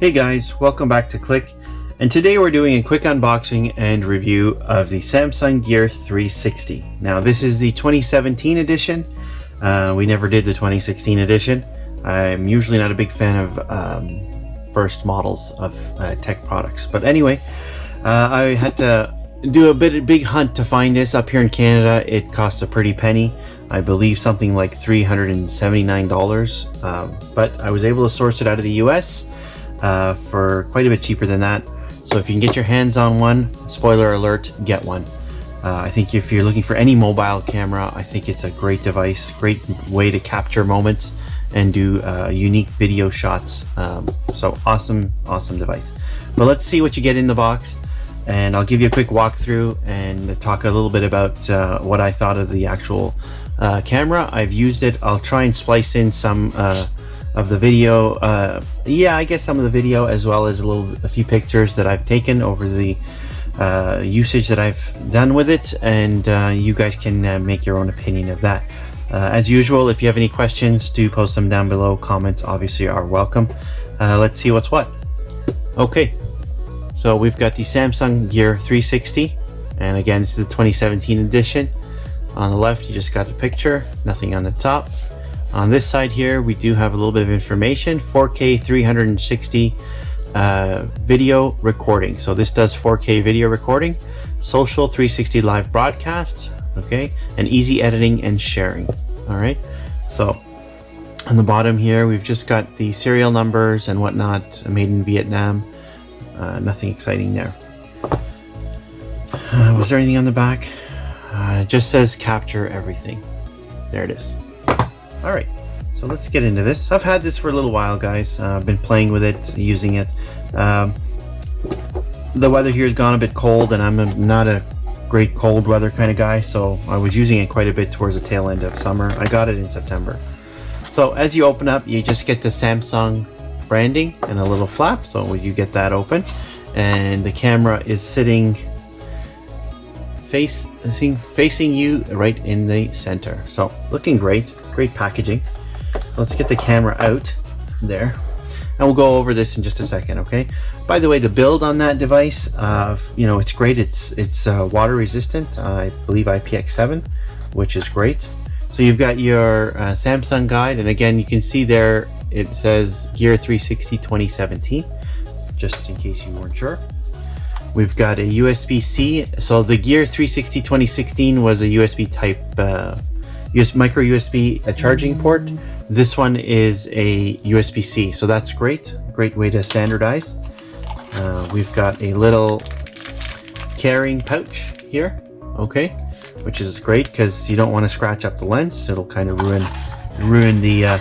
Hey guys, welcome back to Click, and today we're doing a quick unboxing and review of the Samsung Gear 360. Now this is the 2017 edition. We never did the 2016 edition. I'm usually not a big fan of first models of tech products, but anyway, I had to do a big hunt to find this. Up here in Canada it costs a pretty penny. I believe something like $379, but I was able to source it out of the US for quite a bit cheaper than that. So if you can get your hands on one, spoiler alert, get one. I think if you're looking for any mobile camera, I think it's a great device, great way to capture moments and do unique video shots. So awesome device. But let's see what you get in the box, and I'll give you a quick walkthrough and talk a little bit about what I thought of the actual camera. I've used it. I'll try and splice in some of the video, I guess some of the video, as well as a few pictures that I've taken over the usage that I've done with it, and you guys can make your own opinion of that. As usual, if you have any questions, do post them down below. Comments obviously are welcome. Let's see what's what. Okay, so we've got the Samsung Gear 360, and again, this is the 2017 edition. On the left, you just got the picture, nothing on the top. On this side here, we do have a little bit of information. 4K 360 video recording. So this does 4K video recording, social 360 live broadcasts, okay, and easy editing and sharing. All right, so on the bottom here, we've just got the serial numbers and whatnot, made in Vietnam. Nothing exciting there. Was there anything on the back? It just says capture everything. There it is. All right, so let's get into this. I've had this for a little while, guys. I've been playing with it, using it. The weather here has gone a bit cold, and I'm not a great cold weather kind of guy, so I was using it quite a bit towards the tail end of summer. I got it in September. So as you open up, you just get the Samsung branding and a little flap, so you get that open, and the camera is sitting facing you right in the center. So looking great packaging. Let's get the camera out there, and we'll go over this in just a second. Okay, by the way, the build on that device, it's great. It's water resistant, I believe IPX7, which is great. So you've got your Samsung guide, and again, you can see there it says Gear 360 2017, just in case you weren't sure. We've got a USB-C. So the Gear 360 2016 was a USB type micro USB charging port. This one is a USB-C, so that's great way to standardize. We've got a little carrying pouch here, okay, which is great because you don't want to scratch up the lens. It'll kind of ruin the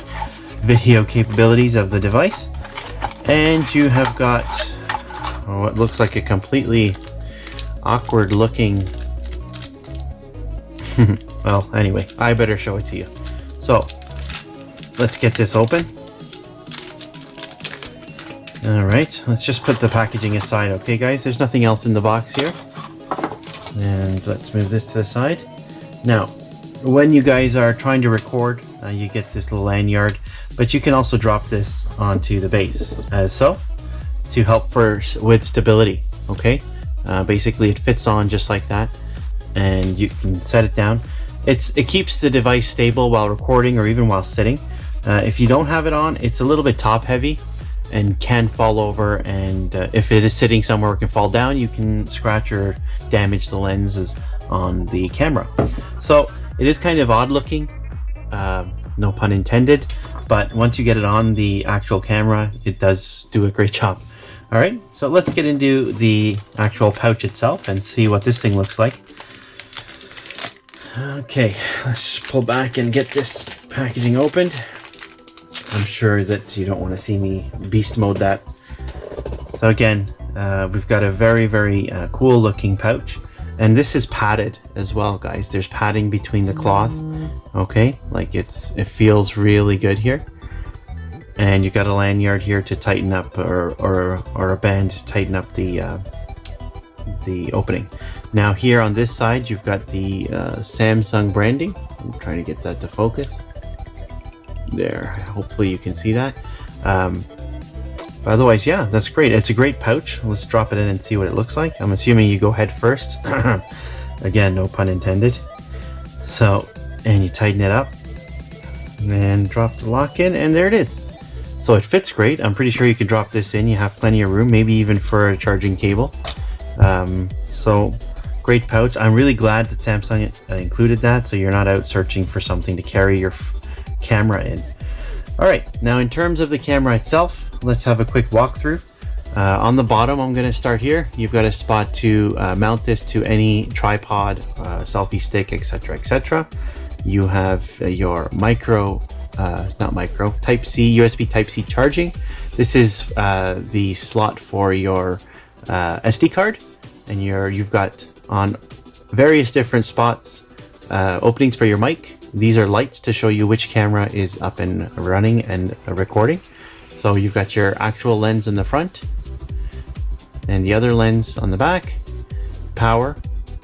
video capabilities of the device. And you have got what looks like a completely awkward looking well, anyway, I better show it to you. So let's get this open. All right, let's just put the packaging aside. Okay guys, there's nothing else in the box here, and let's move this to the side. Now when you guys are trying to record, you get this little lanyard, but you can also drop this onto the base as so to help with stability. Okay, basically it fits on just like that, and you can set it down. It keeps the device stable while recording or even while sitting. If you don't have it on, it's a little bit top heavy and can fall over, and if it is sitting somewhere it can fall down, you can scratch or damage the lenses on the camera. So it is kind of odd looking, no pun intended, but once you get it on the actual camera, it does do a great job. All right, so let's get into the actual pouch itself and see what this thing looks like. Okay, let's pull back and get this packaging opened. I'm sure that you don't want to see me beast mode that. So again, we've got a very cool looking pouch, and this is padded as well, guys. There's padding between the cloth, okay, like it feels really good here. And you got a lanyard here to tighten up, or a band to tighten up the opening. Now here on this side, you've got the Samsung branding. I'm trying to get that to focus. There, hopefully you can see that. But otherwise, yeah, that's great. It's a great pouch. Let's drop it in and see what it looks like. I'm assuming you go head first. Again, no pun intended. So, and you tighten it up and drop the lock in, and there it is. So it fits great. I'm pretty sure you can drop this in. You have plenty of room, maybe even for a charging cable. So great pouch. I'm really glad that Samsung included that, so you're not out searching for something to carry your camera in. All right, now in terms of the camera itself, let's have a quick walkthrough. On the bottom, I'm going to start here. You've got a spot to mount this to any tripod, selfie stick, etc., etc. You have your Type-C, USB Type-C charging. This is the slot for your SD card, and you've got on various different spots openings for your mic. These are lights to show you which camera is up and running and recording. So you've got your actual lens in the front and the other lens on the back, power,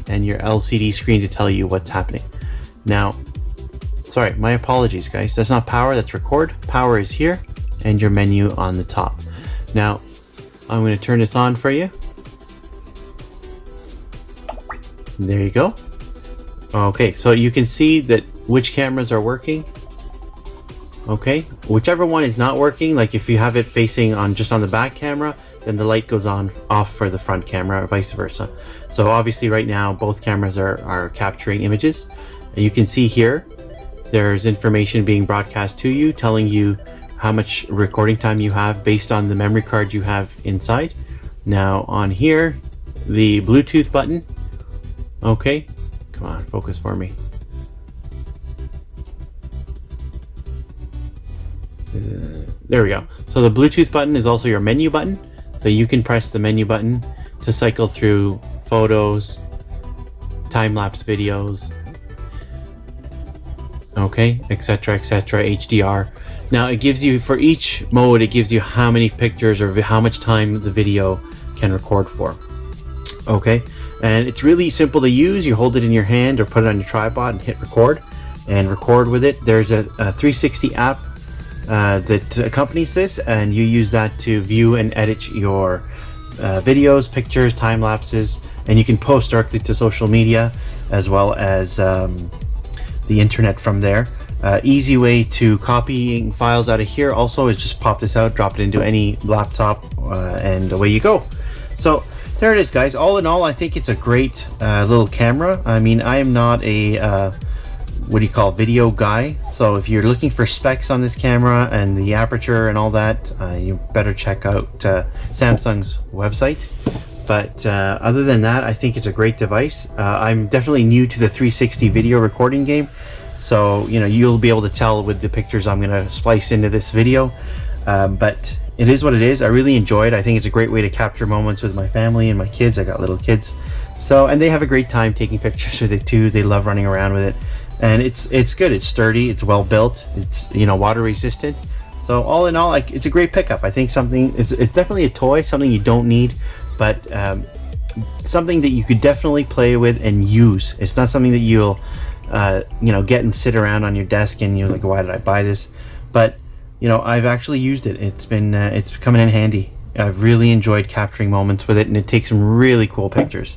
and your LCD screen to tell you what's happening. Now, sorry, my apologies guys, that's not power, that's record. Power is here, and your menu on the top. Now, I'm going to turn this on for you. There you go. Okay, so you can see that which cameras are working. Okay, whichever one is not working, like if you have it facing on just on the back camera, then the light goes on off for the front camera, or vice versa. So obviously right now both cameras are capturing images, and you can see here there's information being broadcast to you telling you how much recording time you have based on the memory card you have inside. Now on here, the Bluetooth button, okay, come on, focus for me. There we go. So the Bluetooth button is also your menu button. So you can press the menu button to cycle through photos, time-lapse videos, okay, etc., etc., HDR. Now it gives you, for each mode, it gives you how many pictures or how much time the video can record for. Okay, and it's really simple to use. You hold it in your hand or put it on your tripod and hit record and record with it. There's a 360 app that accompanies this, and you use that to view and edit your videos, pictures, time lapses, and you can post directly to social media as well as the internet from there. Easy way to copying files out of here also is just pop this out, drop it into any laptop, and away you go. So there it is guys. All in all, I think it's a great little camera. I mean, I am not a what do you call video guy, so if you're looking for specs on this camera and the aperture and all that, you better check out Samsung's website. But other than that, I think it's a great device. I'm definitely new to the 360 video recording game, so you know, you'll be able to tell with the pictures I'm going to splice into this video, but it is what it is. I really enjoy it. I think it's a great way to capture moments with my family and my kids. I got little kids, so, and they have a great time taking pictures with it too. They love running around with it. And it's good, it's sturdy, it's well built, it's, you know, water resistant. So all in all, like, it's a great pickup. I think it's definitely a toy, something you don't need, but something that you could definitely play with and use. It's not something that you'll you know, get and sit around on your desk and you're like, why did I buy this? But you know, I've actually used it. It's coming in handy. I've really enjoyed capturing moments with it, and it takes some really cool pictures.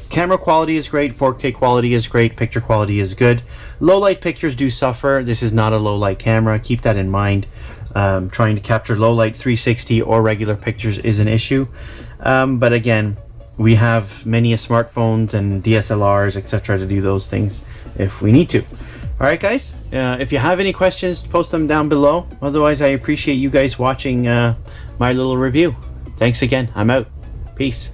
Camera quality is great, 4K quality is great, picture quality is good. Low light pictures do suffer. This is not a low light camera, keep that in mind. Trying to capture low light 360 or regular pictures is an issue. But again, we have many smartphones and DSLRs, etc. to do those things if we need to. Alright guys, if you have any questions, post them down below. Otherwise, I appreciate you guys watching my little review. Thanks again, I'm out. Peace.